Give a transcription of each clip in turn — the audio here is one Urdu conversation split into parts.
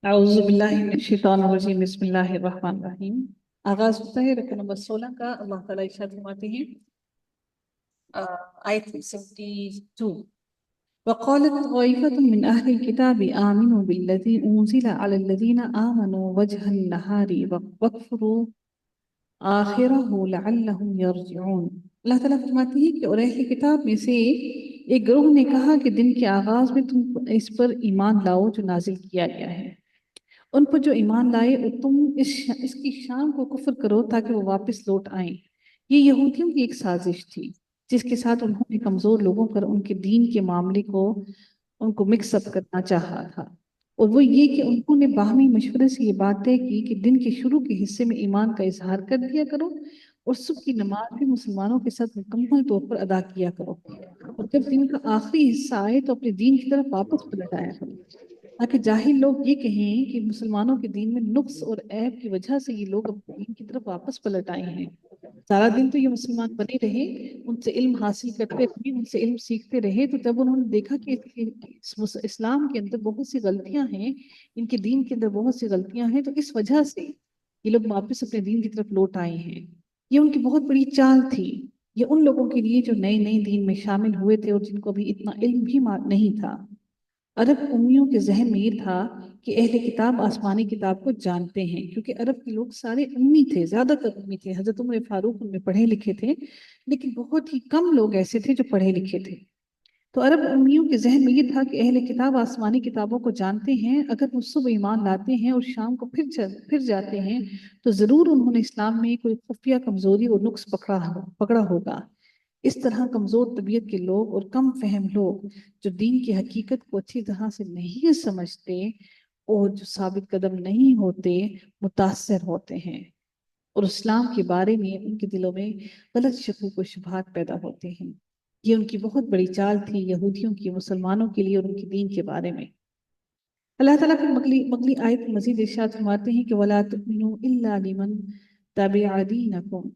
اعوذ باللہ من الشیطان الرجیم بسم اللہ الرحمن الرحیم۔ آغاز ہوتا ہے رکن نمبر 16 کا۔ اللہ تعالیٰ ارشاد فرماتے ہیں آیت 72، وقالت طائفة من أهل الكتاب آمنوا بالذي أنزل على الذين آمنوا وجه النهار واكفروا آخرہ لعلہم یرجعون۔ اللہ تعالیٰ فرماتی ہے کہ اور اہل کتاب میں سے ایک گروہ نے کہا کہ دن کے آغاز میں تم اس پر ایمان لاؤ جو نازل کیا گیا ہے، ان پر جو ایمان لائے اور تم اس کی شان کو کفر کرو تاکہ وہ واپس لوٹ آئیں۔ یہ یہودیوں کی ایک سازش تھی جس کے ساتھ انہوں نے کمزور لوگوں پر ان کے دین کے معاملے کو ان کو مکس اپ کرنا چاہا تھا، اور وہ یہ کہ انہوں نے باہمی مشورے سے یہ بات طے کی کہ دن کے شروع کے حصے میں ایمان کا اظہار کر دیا کرو اور صبح کی نماز بھی مسلمانوں کے ساتھ مکمل طور پر ادا کیا کرو، اور جب دن کا آخری حصہ آئے تو اپنے دین کی طرف واپس پلٹ آیا کرو، تاکہ جاہل لوگ یہ کہیں کہ مسلمانوں کے دین میں نقص اور عیب کی وجہ سے یہ لوگ اپنے دین کی طرف واپس پلٹ آئے ہیں۔ سارا دن تو یہ مسلمان بنے رہے، ان سے علم حاصل کرتے رہے، ان سے علم سیکھتے رہے، تو جب انہوں نے دیکھا کہ اسلام کے اندر بہت سی غلطیاں ہیں، ان کے دین کے اندر بہت سی غلطیاں ہیں، تو اس وجہ سے یہ لوگ واپس اپنے دین کی طرف لوٹ آئے ہیں۔ یہ ان کی بہت بڑی چال تھی، یہ ان لوگوں کے لیے جو نئے نئے دین میں شامل ہوئے تھے اور جن کو ابھی اتنا علم بھی نہیں تھا۔ عرب امیوں کے ذہن میں یہ تھا کہ اہل کتاب آسمانی کتاب کو جانتے ہیں، کیونکہ عرب کے لوگ سارے امی تھے، زیادہ تر امی تھے۔ حضرت عمر فاروق ان میں پڑھے لکھے تھے، لیکن بہت ہی کم لوگ ایسے تھے جو پڑھے لکھے تھے۔ تو عرب امیوں کے ذہن میں یہ تھا کہ اہل کتاب آسمانی کتابوں کو جانتے ہیں، اگر وہ صبح ایمان لاتے ہیں اور شام کو پھر جاتے ہیں تو ضرور انہوں نے اسلام میں کوئی خفیہ کمزوری اور نقص پکڑا ہوگا۔ اس طرح کمزور طبیعت کے لوگ اور کم فہم لوگ جو دین کی حقیقت کو اچھی طرح سے نہیں سمجھتے اور جو ثابت قدم نہیں ہوتے، متاثر ہوتے ہیں، اور اسلام کے بارے میں ان کے دلوں میں غلط شکوک و شبہات پیدا ہوتے ہیں۔ یہ ان کی بہت بڑی چال تھی یہودیوں کی مسلمانوں کے لیے اور ان کے دین کے بارے میں۔ اللہ تعالیٰ پھر مغلی آیت مزید ارشاد فرماتے ہیں کہ وَلَا تُؤْمِنُوا إِلَّا لِمَنْ تَبِعَ دِينَكُمْ۔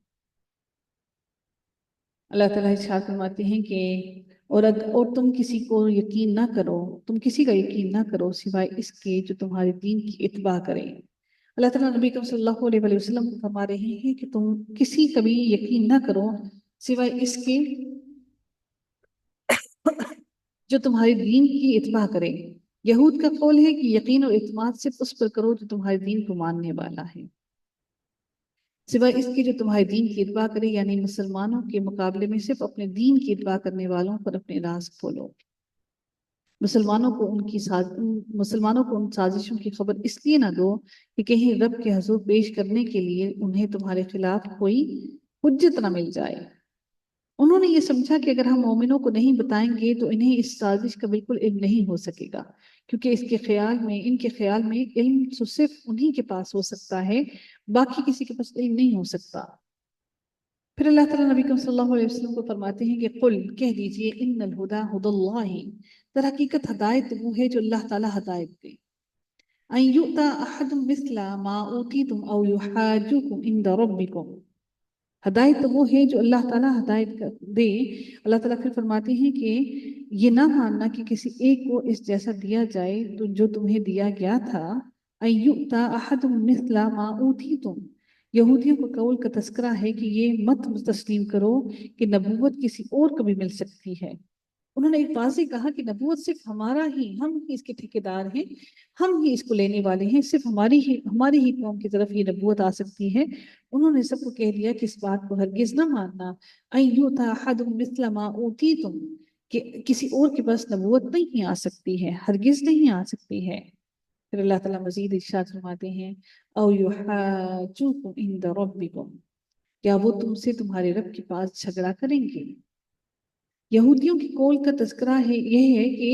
اللہ تعالیٰ ارشاد فرماتے ہیں کہ اور تم کسی کو یقین نہ کرو، تم کسی کا یقین نہ کرو سوائے اس کے جو تمہارے دین کی اتباع کرے۔ اللہ تعالیٰ نبی صلی اللہ علیہ وسلم کو فرما رہے ہیں کہ تم کسی کا بھی یقین نہ کرو سوائے اس کے جو تمہارے دین کی اتباع کرے۔ یہود کا قول ہے کہ یقین اور اعتماد صرف اس پر کرو جو تمہارے دین کو ماننے والا ہے، سوائے اس کے جو تمہارے دین کی اتباع کرے، یعنی مسلمانوں کے مقابلے میں صرف اپنے دین کی اتباع کرنے والوں پر اپنے راز کھولو۔ مسلمانوں کو ان سازشوں کی خبر اس لیے نہ دو کہ کہیں رب کے حضور پیش کرنے کے لیے انہیں تمہارے خلاف کوئی حجت نہ مل جائے۔ انہوں نے یہ سمجھا کہ اگر ہم مومنوں کو نہیں بتائیں گے تو انہیں اس سازش کا بالکل علم نہیں ہو سکے گا، کیونکہ ان کے خیال میں علم تو صرف انہی کے پاس ہو سکتا ہے، باقی کسی کے پاس علم نہیں ہو سکتا۔ پھر اللہ تعالیٰ نبی صلی اللہ علیہ وسلم کو فرماتے ہیں کہ قل، کہہ دیجئے، ان الہدی ھدی اللہ، در حقیقت ہدایت وہ ہے جو اللہ تعالیٰ ہدایت دے۔ ان یؤتی احد مثل ما اوتیتم او یحاجوکم عند ربکم، ہدایت تو وہ ہے جو اللہ تعالیٰ ہدایت دے۔ اللہ تعالیٰ پھر فرماتے ہیں کہ یہ نہ ماننا کہ کسی ایک کو اس جیسا دیا جائے تو جو تمہیں دیا گیا تھا۔ ان یؤتی احد مثل ما اوتیتم، یہودیوں کو قول کا تذکرہ ہے کہ یہ مت تسلیم کرو کہ نبوت کسی اور کو بھی مل سکتی ہے۔ انہوں نے ایک واضح کہا کہ نبوت صرف ہم ہی اس کے ٹھیکیدار ہیں، ہم ہی اس کو لینے والے ہیں، صرف ہماری ہی قوم کی طرف یہ نبوت آ سکتی ہے۔ انہوں نے سب کو کہہ دیا کہ اس بات کو ہرگز نہ ماننا، ان یؤتی احد مثل ما اوتیتم، کہ کسی اور کے پاس نبوت نہیں آ سکتی ہے، ہرگز نہیں آ سکتی ہے۔ پھر اللہ تعالیٰ مزید ارشاد فرماتے ہیں او یحاجوکم عند ربکم، کیا وہ تم سے تمہارے رب کے پاس جھگڑا کریں گے؟ یہودیوں کی قول کا تذکرہ یہ ہے کہ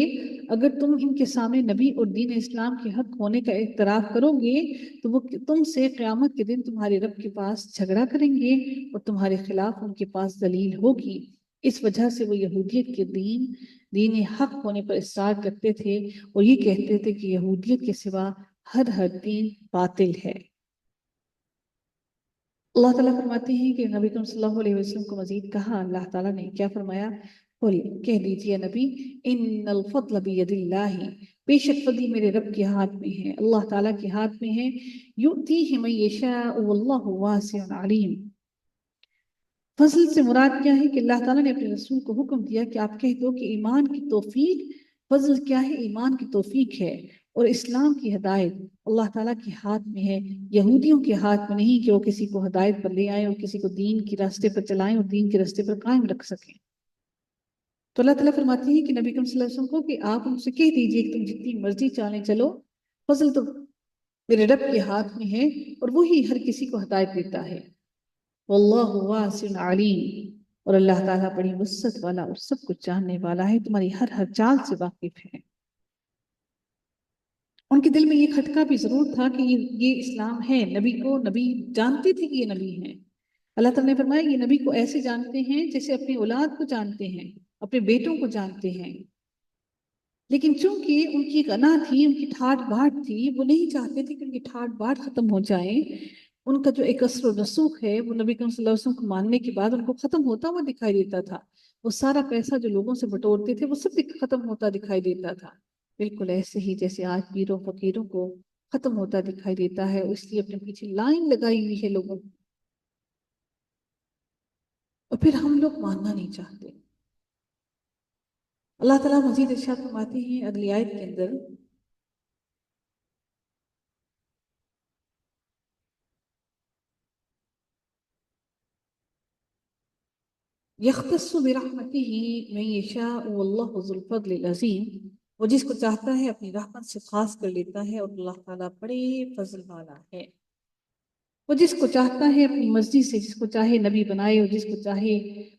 اگر تم ان کے سامنے نبی اور دین اسلام کے حق ہونے کا اعتراف کرو گے تو وہ تم سے قیامت کے دن تمہارے رب کے پاس جھگڑا کریں گے اور تمہارے خلاف ان کے پاس دلیل ہوگی۔ اس وجہ سے وہ یہودیت کے دین حق ہونے پر اصرار کرتے تھے اور یہ کہتے تھے کہ یہودیت کے سوا ہر دین باطل ہے۔ اللہ تعالیٰ فرماتے ہیں کہ نبی صلی اللہ علیہ وسلم کو مزید کہا، اللہ تعالیٰ نے کیا فرمایا؟ قل، کہہ دیجئے نبی، ان الفضل بید اللہ، بے شک فضل میرے رب کے ہاتھ میں ہے، اللہ تعالیٰ کے ہاتھ میں ہے، یؤتیہ من یشاء واللہ واسع علیم۔ فضل سے مراد کیا ہے کہ اللہ تعالیٰ نے اپنے رسول کو حکم دیا کہ آپ کہہ دو کہ ایمان کی توفیق، فضل کیا ہے؟ ایمان کی توفیق ہے، اور اسلام کی ہدایت اللہ تعالیٰ کے ہاتھ میں ہے، یہودیوں کے ہاتھ میں نہیں کہ وہ کسی کو ہدایت پر لے آئیں اور کسی کو دین کی راستے پر چلائیں اور دین کے راستے پر قائم رکھ سکیں۔ تو اللہ تعالیٰ فرماتے ہیں کہ نبی کریم صلی اللہ علیہ وسلم کو کہ آپ ان سے کہہ دیجئے کہ تم جتنی مرضی چالیں چلو، فضل تو میرے رب کے ہاتھ میں ہے اور وہی ہر کسی کو ہدایت دیتا ہے، واللہ واسع علیم، اور اللہ تعالیٰ بڑی وسعت والا اور سب کچھ جاننے والا ہے، تمہاری ہر چال سے واقف ہے۔ ان کے دل میں یہ کھٹکا بھی ضرور تھا کہ یہ اسلام ہے، نبی جانتے تھے کہ یہ نبی ہیں۔ اللہ تعالیٰ نے فرمایا یہ نبی کو ایسے جانتے ہیں جیسے اپنی اولاد کو جانتے ہیں، اپنے بیٹوں کو جانتے ہیں، لیکن چونکہ ان کی غنا تھی، ان کی ٹھاٹ باٹ تھی، وہ نہیں چاہتے تھے کہ ان کی ٹھاٹ باٹ ختم ہو جائے۔ ان کا جو ایک اثر و رسوخ ہے وہ نبی کریم صلی اللہ علیہ وسلم کو ماننے کے بعد ان کو ختم ہوتا ہوا دکھائی دیتا تھا۔ وہ سارا پیسہ جو لوگوں سے بٹورتے تھے وہ سب ختم ہوتا دکھائی دیتا تھا، بالکل ایسے ہی جیسے آج پیروں فقیروں کو ختم ہوتا دکھائی دیتا ہے، اس لیے اپنے پیچھے لائن لگائی ہوئی ہے لوگوں، اور پھر ہم لوگ ماننا نہیں چاہتے۔ اللہ تعالیٰ مزید ارشاد فرماتے ہیں اگلی آیت کے اندر، يختص برحمته من يشاء والله ذو الفضل العظیم، وہ جس کو چاہتا ہے اپنی رحمت سے خاص کر لیتا ہے، اور اللہ تعالیٰ بڑے فضل والا ہے۔ وہ جس کو چاہتا ہے اپنی مرضی سے، جس کو چاہے نبی بنائے اور جس کو چاہے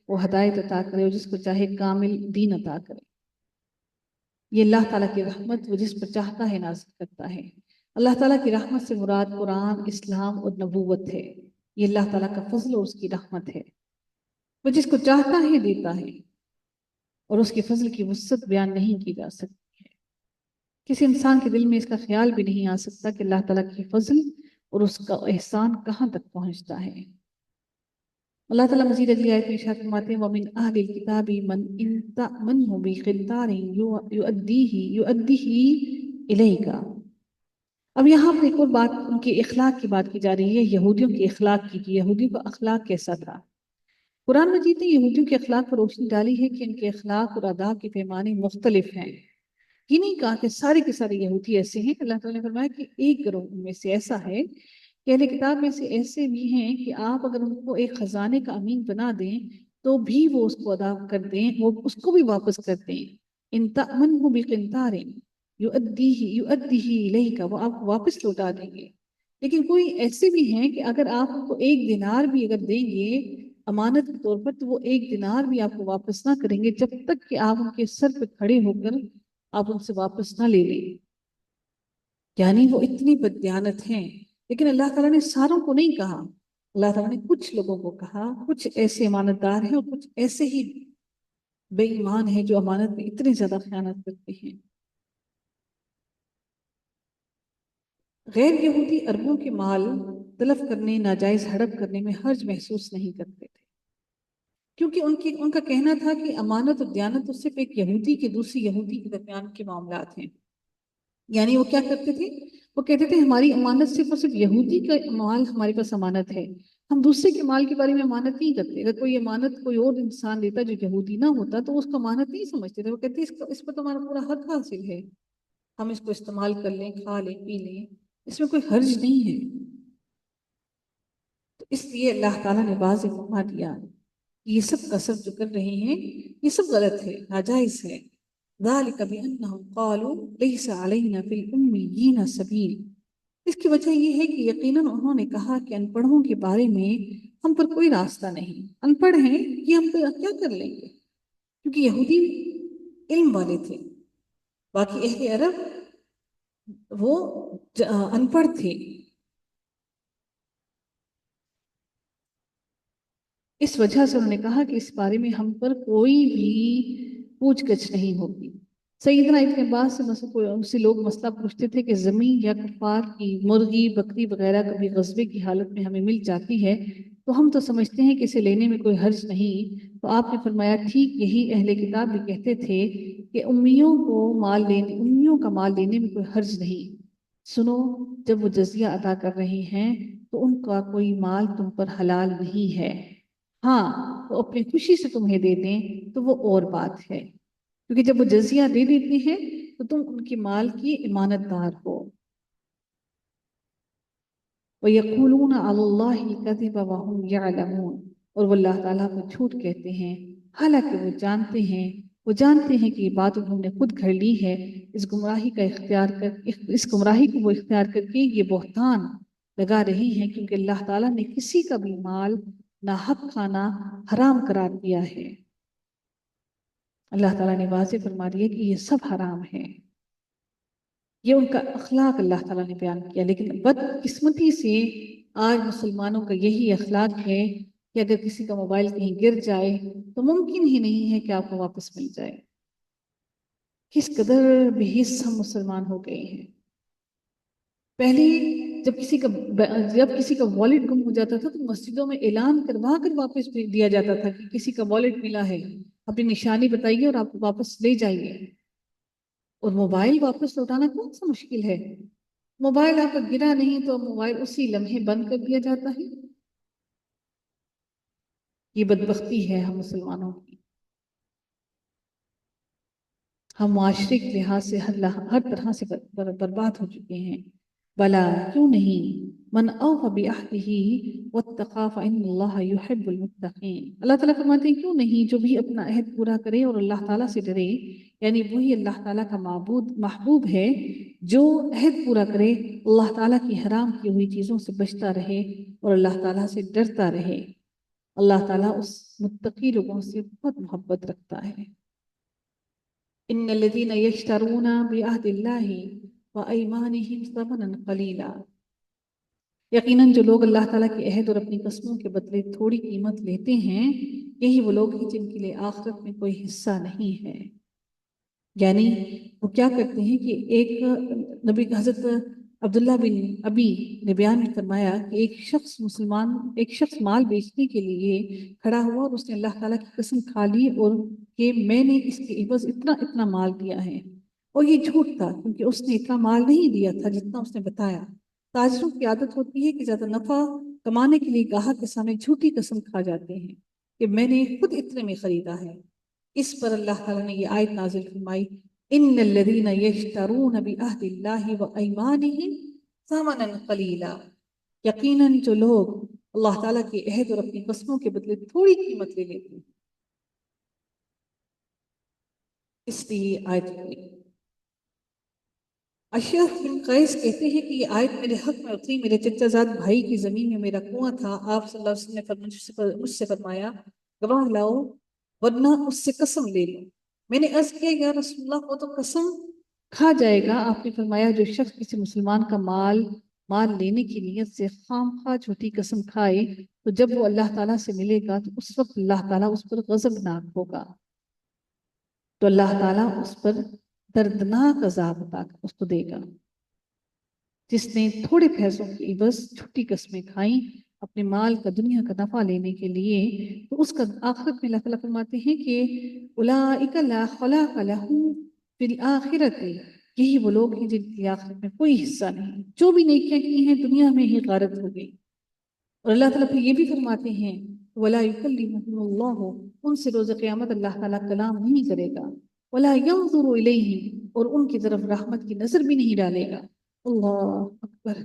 وہ ہدایت عطا کرے اور جس کو چاہے کامل دین عطا کرے۔ یہ اللہ تعالیٰ کی رحمت وہ جس پر چاہتا ہے نازل کرتا ہے۔ اللہ تعالیٰ کی رحمت سے مراد قرآن، اسلام اور نبوت ہے۔ یہ اللہ تعالیٰ کا فضل اور اس کی رحمت ہے، وہ جس کو چاہتا ہے دیتا ہے، اور اس کے فضل کی وسعت بیان نہیں کی جا سکتی ہے۔ کسی انسان کے دل میں اس کا خیال بھی نہیں آ سکتا کہ اللہ تعالیٰ کی فضل اور اس کا احسان کہاں تک پہنچتا ہے۔ اللہ تعالیٰ مزید اگلی آیت میں ارشاد فرماتے ہیں وَمِنْ أَهْلِ الْكِتَابِ مَنْ إِنْ تَأْمَنْهُ بِقِنْطَارٍ يُؤَدِّهِ إِلَيْكَ۔ اب یہاں پر ایک اور بات ان کے اخلاق کی بات کی جا رہی ہے، یہودیوں کے اخلاق کی، کہ یہودیوں کا اخلاق کیسا تھا۔ قرآن مجید نے یہودیوں کے اخلاق پر روشنی ڈالی ہے کہ ان کے اخلاق اور آداب کے پیمانے مختلف ہیں۔ یہ نہیں کہا کہ سارے کے سارے یہودی ایسے ہیں، اللہ تعالیٰ نے فرمایا کہ ایک گروہ میں سے ایسا ہے کہ اہل کتاب میں سے ایسے بھی ہیں کہ آپ اگر ان کو ایک خزانے کا امین بنا دیں تو بھی وہ اس کو ادا کر دیں، وہ اس کو بھی واپس کر دیں۔ ان تأمنہ بقنطار یؤدیہ الیک، وہ آپ کو واپس لوٹا دیں گے۔ لیکن کوئی ایسے بھی ہیں کہ اگر آپ ان کو 1 دینار بھی اگر دیں گے امانت کے طور پر تو وہ 1 دینار بھی آپ کو واپس نہ کریں گے جب تک کہ آپ ان کے سر پہ کھڑے ہو کر آپ ان سے واپس نہ لے لیں۔ یعنی وہ اتنی بددیانت ہیں، لیکن اللہ تعالیٰ نے ساروں کو نہیں کہا، اللہ تعالیٰ نے کچھ لوگوں کو کہا، کچھ ایسے امانت دار ہیں اور کچھ ایسے ہی بے ایمان ہیں جو امانت میں اتنی زیادہ خیانت کرتے ہیں۔ غیر یہودی عربوں کے مال تلف کرنے، ناجائز ہڑپ کرنے میں حرج محسوس نہیں کرتے تھے، کیونکہ ان کا کہنا تھا کہ امانت اور دیانت تو صرف ایک یہودی کے دوسری یہودی کے درمیان کے معاملات ہیں۔ یعنی وہ کیا کرتے تھے؟ وہ کہتے تھے ہماری امانت صرف اور صرف یہودی کا مال ہمارے پاس امانت ہے، ہم دوسرے کے مال کے بارے میں امانت نہیں کرتے۔ اگر کوئی امانت کوئی اور انسان دیتا جو یہودی نہ ہوتا تو اس کو امانت نہیں سمجھتے تھے، وہ کہتے اس پر تو ہمارا پورا حق حاصل ہے، ہم اس کو استعمال کر لیں، کھا لیں، پی لیں، اس میں کوئی حرج نہیں ہے۔ تو اس لیے اللہ تعالیٰ نے واضح فرما دیا یہ سب کسب جو کر رہے ہیں یہ سب غلط ہے، ناجائز ہے۔ ذَلِكَ بِأَنَّهُمْ قَالُوا لَيْسَ عَلَيْنَا فِي الْأُمِّيِّينَ سَبِيلٌ، اس کی وجہ یہ ہے کہ یقیناً انہوں نے کہا کہ ان پڑھوں کے بارے میں ہم پر کوئی راستہ نہیں، ان پڑھ ہیں یہ ہم پہ کیا کر لیں گے، کیونکہ یہودی علم والے تھے، باقی اہل عرب وہ ان پڑھ تھے۔ اس وجہ سے انہوں نے کہا کہ اس بارے میں ہم پر کوئی بھی پوچھ گچھ نہیں ہوگی۔ سیدنا ابن عباس سے لوگ مسئلہ پوچھتے تھے کہ زمین یا کفار کی مرغی بکری وغیرہ کبھی غصبے کی حالت میں ہمیں مل جاتی ہے تو ہم تو سمجھتے ہیں کہ اسے لینے میں کوئی حرج نہیں، تو آپ نے فرمایا ٹھیک یہی اہل کتاب بھی کہتے تھے کہ امیوں کا مال لینے میں کوئی حرج نہیں۔ سنو، جب وہ جزیہ ادا کر رہے ہیں تو ان کا کوئی مال تم پر حلال نہیں ہے۔ ہاں، وہ اپنی خوشی سے تمہیں دے دیں تو وہ اور بات ہے، کیونکہ جب وہ جزیہ دے دیتے ہیں تو تم ان کے مال کی امانت دار ہو۔ وَيَقُولُونَ عَلَى اللَّهِ الْكَذِبَ وَهُمْ يَعْلَمُونَ، اور وہ اللہ تعالیٰ کو جھوٹ کہتے ہیں حالانکہ وہ جانتے ہیں کہ یہ بات انہوں نے خود گھڑ لی ہے۔ اس گمراہی کو وہ اختیار کر کے یہ بہتان لگا رہی ہیں، کیونکہ اللہ تعالیٰ نے کسی کا بھی مال ناحق کھانا حرام قرار دیا ہے۔ اللہ تعالیٰ نے واضح فرما دیا کہ یہ سب حرام ہے۔ یہ ان کا اخلاق اللہ تعالیٰ نے بیان کیا، لیکن بدقسمتی سے آج مسلمانوں کا یہی اخلاق ہے کہ اگر کسی کا موبائل کہیں گر جائے تو ممکن ہی نہیں ہے کہ آپ کو واپس مل جائے۔ کس قدر بے حس ہم مسلمان ہو گئے ہیں۔ پہلے جب کسی کا والٹ گم ہو جاتا تھا تو مسجدوں میں اعلان کروا کر واپس دیا جاتا تھا کہ کسی کا والٹ ملا ہے، اپنی نشانی بتائیے اور آپ واپس لے جائیے۔ اور موبائل واپس لوٹانا کون سا مشکل ہے؟ موبائل آپ کا گرا نہیں تو موبائل اسی لمحے بند کر دیا جاتا ہے۔ یہ بدبختی ہے ہم مسلمانوں کی۔ ہم معاشرے کے لحاظ سے ہر طرح سے برباد ہو چکے ہیں۔ بلا، کیوں نہیں، من اوف بعہدہ واتقى فإن اللہ يحب المتقین۔ اللہ تعالیٰ فرماتے ہیں کیوں نہیں، جو بھی اپنا عہد پورا کرے اور اللہ تعالیٰ سے ڈرے، یعنی وہی اللہ تعالیٰ کا محبوب ہے جو عہد پورا کرے، اللہ تعالیٰ کی حرام کی ہوئی چیزوں سے بچتا رہے اور اللہ تعالیٰ سے ڈرتا رہے۔ اللہ تعالیٰ اس متقی لوگوں سے بہت محبت رکھتا ہے۔ ان الذين يشترون بعهد الله وايمانهم ثمنا قليلا، یقیناً جو لوگ اللہ تعالیٰ کے عہد اور اپنی قسموں کے بدلے تھوڑی قیمت لیتے ہیں، یہی وہ لوگ ہیں جن کے لیے آخرت میں کوئی حصہ نہیں ہے۔ یعنی وہ کیا کرتے ہیں کہ ایک نبی حضرت عبداللہ بن ابی نے بیان فرمایا کہ ایک شخص مال بیچنے کے لیے کھڑا ہوا اور اس نے اللہ تعالیٰ کی قسم کھا لی اور کہ میں نے اس کے عوض اتنا مال دیا ہے، اور یہ جھوٹ تھا کیونکہ اس نے اتنا مال نہیں دیا تھا جتنا اس نے بتایا۔ تاجروں کی عادت ہوتی ہے کہ زیادہ نفع کمانے کے لیے گاہک کے سامنے جھوٹی قسم کھا جاتے ہیں کہ میں نے خود اتنے میں خریدا ہے۔ اس پر اللہ تعالیٰ نے یہ آیت نازل فرمائی، ان الذین یشترون بعہد اللہ وایمانہم ثمنا قلیلا، یقیناً جو لوگ اللہ تعالیٰ کے عہد اور اپنی قسموں کے بدلے تھوڑی قیمت لے لیتے ہیں، اس لیے یہ آیت ہوئی۔ اشعث بن قیس کہتے ہیں کہ یہ آیت میرے حق میں اتری، میرے چچا زاد بھائی کی زمین میں میرا کنواں تھا، آپ صلی اللہ علیہ وسلم نے مجھ سے فرمایا گواہ لاؤ ورنہ اس سے قسم لے لو۔ میں نے عرض کیا یا رسول اللہ وہ تو قسم کھا جائے گا۔ آپ نے فرمایا جو شخص کسی مسلمان کا مال لینے کی نیت سے خام خواہ جھوٹی قسم کھائے تو جب وہ اللہ تعالیٰ سے ملے گا تو اس وقت اللہ تعالیٰ اس پر غضبناک ہوگا، تو اللہ تعالیٰ اس پر دردناک عذاب عطا اس کو دے گا۔ جس نے تھوڑے پیسوں کی عوض جھوٹی قسمیں کھائیں اپنے مال کا دنیا کا نفع لینے کے لیے، تو اس کا آخرت میں اللہ تعالیٰ فرماتے ہیں کہ اولئک لا خلاق لہم فی الآخرۃ، یہی وہ لوگ ہیں جن کی آخرت میں کوئی حصہ نہیں، جو بھی نیکیاں کی ہیں دنیا میں ہی غارت ہو گئی۔ اور اللہ تعالیٰ پھر یہ بھی فرماتے ہیں ولا یکلمہم اللہ، ان سے روز قیامت اللہ تعالیٰ کلام نہیں کرے گا، ولا ینظر الیہم، اور ان کی طرف رحمت کی نظر بھی نہیں ڈالے گا۔ اللہ اکبر!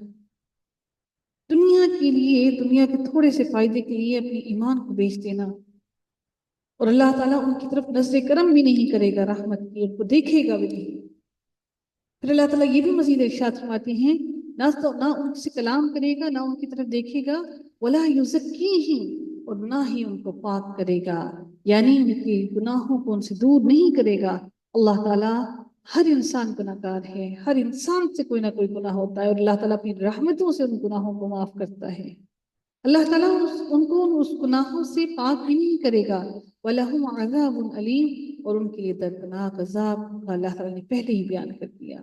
دنیا کے لیے، دنیا کے تھوڑے سے فائدے کے لیے اپنی ایمان کو بیچ دینا، اور اللہ تعالیٰ ان کی طرف نظر کرم بھی نہیں کرے گا رحمت کی، ان کو دیکھے گا بھی نہیں۔ پھر اللہ تعالیٰ یہ بھی مزید ارشاد فرماتے ہیں نہ ان سے کلام کرے گا، نہ ان کی طرف دیکھے گا، ولا یزکیہم، اور نہ ہی ان کو پاک کرے گا، یعنی ان کے گناہوں کو ان سے دور نہیں کرے گا۔ اللہ تعالیٰ ہر انسان گناہ گار ہے، ہر انسان سے کوئی نہ کوئی گناہ ہوتا ہے، اور اللہ تعالیٰ اپنی رحمتوں سے ان گناہوں کو معاف کرتا ہے۔ اللہ تعالیٰ ان کو اس گناہوں سے پاک بھی نہیں کرے گا۔ وَلَهُمْ عَذَابٌ أَلِيمٌ، اور ان کے لیے دردناک عذاب کا اللہ تعالیٰ نے پہلے ہی بیان کر دیا۔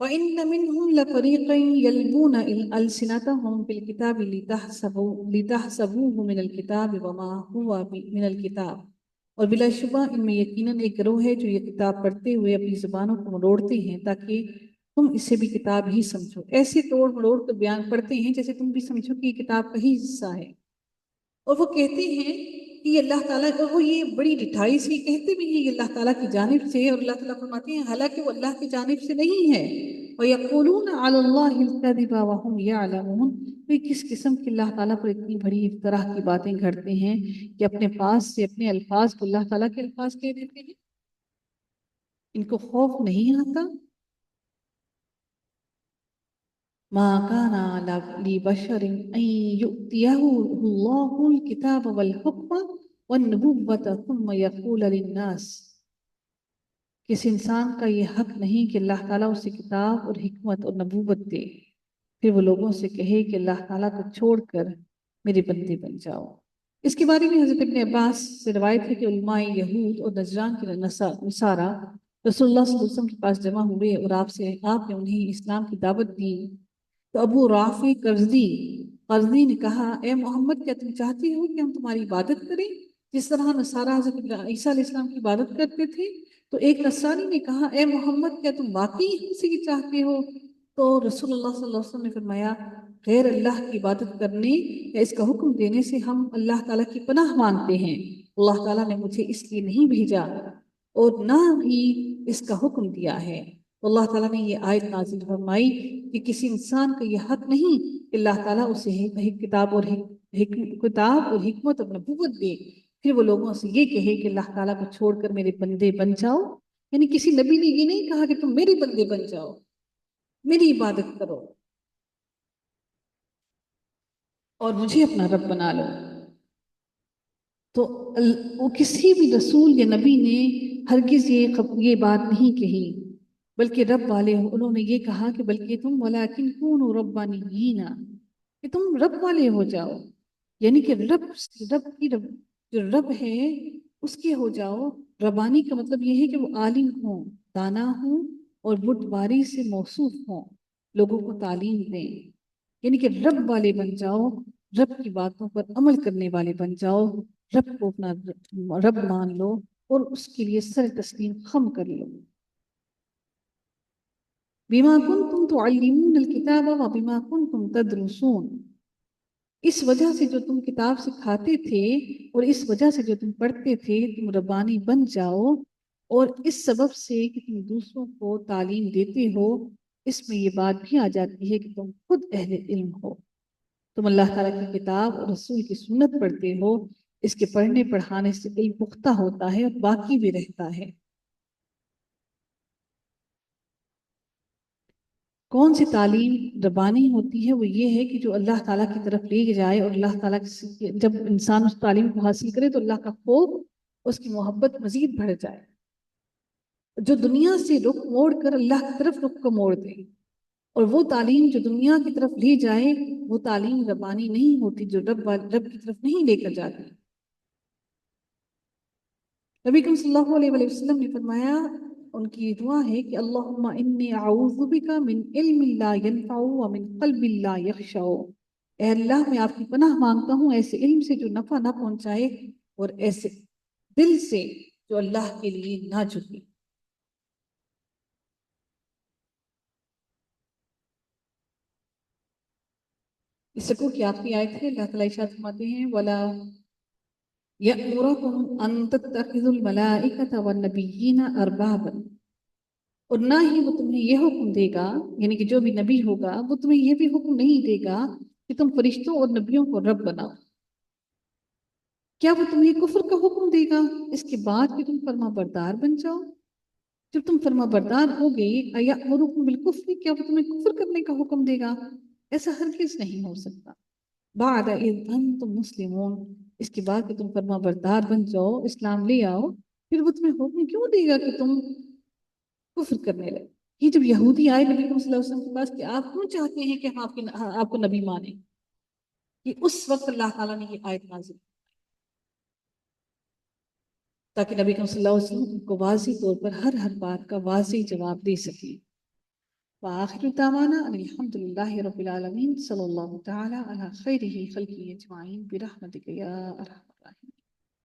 وَإِنَّ مِنْهُمْ لَفَرِيقًا يَلْوُونَ أَلْسِنَتَهُمْ بِالْكِتَابِ لِتَحْسَبُوهُ مِنَ الْكِتَابِ وَمَا هُوَ مِنَ الْكِتَابِ، اور بلا شبہ ان میں یقیناً ایک گروہ ہے جو یہ کتاب پڑھتے ہوئے اپنی زبانوں کو مروڑتے ہیں تاکہ تم اسے بھی کتاب ہی سمجھو، ایسے توڑ مروڑ کر بیان پڑھتے ہیں جیسے تم بھی سمجھو کہ یہ کتاب کا ہی حصہ ہے۔ اور وہ کہتے ہیں کہ یہ اللہ تعالیٰ، اور وہ یہ بڑی ڈٹھائی سے کہتے بھی ہیں یہ اللہ تعالیٰ کی جانب سے ہے، اور اللہ تعالیٰ فرماتے ہیں حالانکہ وہ اللہ کی جانب سے نہیں ہے۔ وَيَقُولُونَ عَلَى اللَّهِ الْكَذِبَ وَهُمْ يَعْلَمُونَ، وہ کس قسم کی اللہ تعالیٰ پر اتنی بڑی افتراء کی باتیں گھڑتے ہیں کہ اپنے پاس سے اپنے الفاظ کو اللہ تعالیٰ کے الفاظ کہہ دیتے ہیں۔ ان کو خوف نہیں آتا؟ ما كان لبشر أن يؤتيه الله الكتاب والحكم والنبوة ثم يقول للناس، کس انسان کا یہ حق نہیں کہ اللہ تعالیٰ اسے کتاب اور حکمت اور نبوت دے، پھر وہ لوگوں سے کہے کہ اللہ تعالیٰ کو چھوڑ کر میرے بندے بن جاؤ۔ اس کے بارے میں حضرت ابن عباس سے روایت ہے کہ علماء یہود اور نجران کے نصارہ رسول اللہ صلی اللہ علیہ وسلم کے پاس جمع ہوئے اور آپ نے انہیں اسلام کی دعوت دی، تو ابو رافع قرظی نے کہا اے محمد کیا تم چاہتے ہو کہ ہم تمہاری عبادت کریں جس طرح نصارہ حضرت عیسیٰ علیہ السلام کی عبادت کرتے تھے؟ تو ایک نصرانی نے کہا اے محمد کیا تم واقعی ہم سے یہ چاہتے ہو؟ تو رسول اللہ صلی اللہ علیہ وسلم نے فرمایا غیر اللہ کی عبادت کرنے یا اس کا حکم دینے سے ہم اللہ تعالیٰ کی پناہ مانگتے ہیں، اللہ تعالیٰ نے مجھے اس لیے نہیں بھیجا اور نہ ہی اس کا حکم دیا ہے۔ اللہ تعالیٰ نے یہ آیت نازل فرمائی کہ کسی انسان کا یہ حق نہیں کہ اللہ تعالیٰ اسے کتاب اور حکمت اور نبوت دے، پھر وہ لوگوں سے یہ کہے کہ اللہ تعالیٰ کو چھوڑ کر میرے بندے بن جاؤ۔ یعنی کسی نبی نے یہ نہیں کہا کہ تم میرے بندے بن جاؤ، میری عبادت کرو اور مجھے اپنا رب بنا لو۔ تو وہ کسی بھی رسول یا نبی نے ہرگز یہ بات نہیں کہی، بلکہ رب والے انہوں نے یہ کہا کہ بلکہ تم وَلَكِنْ كُونُوا رَبَّانِيِّينَ، کہ تم رب والے ہو جاؤ، یعنی کہ جو رب ہے اس کے ہو جاؤ۔ ربانی کا مطلب یہ ہے کہ وہ عالم ہوں، دانا ہوں اور بتباری سے موصوف ہوں، لوگوں کو تعلیم دیں، یعنی کہ رب والے بن جاؤ، رب کی باتوں پر عمل کرنے والے بن جاؤ، رب کو اپنا رب مان لو اور اس کے لیے سر تسلیم خم کر لو۔ بما کنتم تعلمون الکتاب وبما کنتم تدرسون، اس وجہ سے جو تم کتاب سکھاتے تھے اور اس وجہ سے جو تم پڑھتے تھے تم ربانی بن جاؤ، اور اس سبب سے کہ تم دوسروں کو تعلیم دیتے ہو، اس میں یہ بات بھی آ جاتی ہے کہ تم خود اہل علم ہو، تم اللہ تعالیٰ کی کتاب اور رسول کی سنت پڑھتے ہو، اس کے پڑھنے پڑھانے سے علم پختہ ہوتا ہے اور باقی بھی رہتا ہے۔ کون سی تعلیم ربانی ہوتی ہے؟ وہ یہ ہے کہ جو اللہ تعالیٰ کی طرف لے جائے، اور اللہ تعالیٰ جب انسان اس تعلیم کو حاصل کرے تو اللہ کا خوف، اس کی محبت مزید بڑھ جائے، جو دنیا سے رخ موڑ کر اللہ کی طرف رخ کو موڑ دے، اور وہ تعلیم جو دنیا کی طرف لے جائے وہ تعلیم ربانی نہیں ہوتی، جو رب کی طرف نہیں لے کر جاتی۔ نبی کریم صلی اللہ علیہ وسلم نے فرمایا، ان کی دعا ہے کہ اللہم انی اعوذ بک من علم لا ینفع ومن قلب لا یخشع، اے اللہ میں آپ کی پناہ مانگتا ہوں ایسے علم سے جو نفع نہ پہنچائے اور ایسے دل سے جو اللہ کے لیے نہ جھکے۔ اس سکو کی آخری آیت ہے، اللہ تعالیٰ ارشاد فرماتے ہیں وَلَا يَأْمُرَكُمْ أَن تَتَّخِذُوا الْمَلَائِكَةَ وَالنَّبِيِّينَ أَرْبَابًا، اور نہ ہی وہ تمہیں یہ حکم دے گا، یعنی کہ جو بھی نبی ہوگا وہ تمہیں یہ بھی حکم نہیں دے گا کہ تم فرشتوں اور نبیوں کو رب بناؤ۔ کیا وہ تمہیں کفر کا حکم دے گا اس کے بعد کہ تم فرما بردار بن جاؤ؟ جب تم فرما بردار ہو گئی، اَيَأْمُرُكُمْ بِالْكُفْرِ، کیا وہ تمہیں کفر کرنے کا حکم دے گا؟ ایسا ہرگز نہیں ہو سکتا۔ بعد اذ انتم مسلمون، اس کے بعد کہ تم فرما بردار بن جاؤ، اسلام لے آؤ، پھر وہ تمہیں حکم کیوں دے گا کہ تم کفر کرنے لگے؟ یہ جب یہودی آئے نبی صلی اللہ علیہ وسلم کے پاس کہ آپ کیوں چاہتے ہیں کہ ہم آپ کو نبی مانیں، کہ اس وقت اللہ تعالیٰ نے یہ آیت نازل کی تاکہ نبی صلی اللہ علیہ وسلم کو واضح طور پر ہر بات کا واضح جواب دے سکیں۔ وآخر دعوانا ان الحمد للہ رب العالمین، صلی اللہ تعالی علی خیرہ خلقہ اجمعین برحمتک یا ارحم الراحمین۔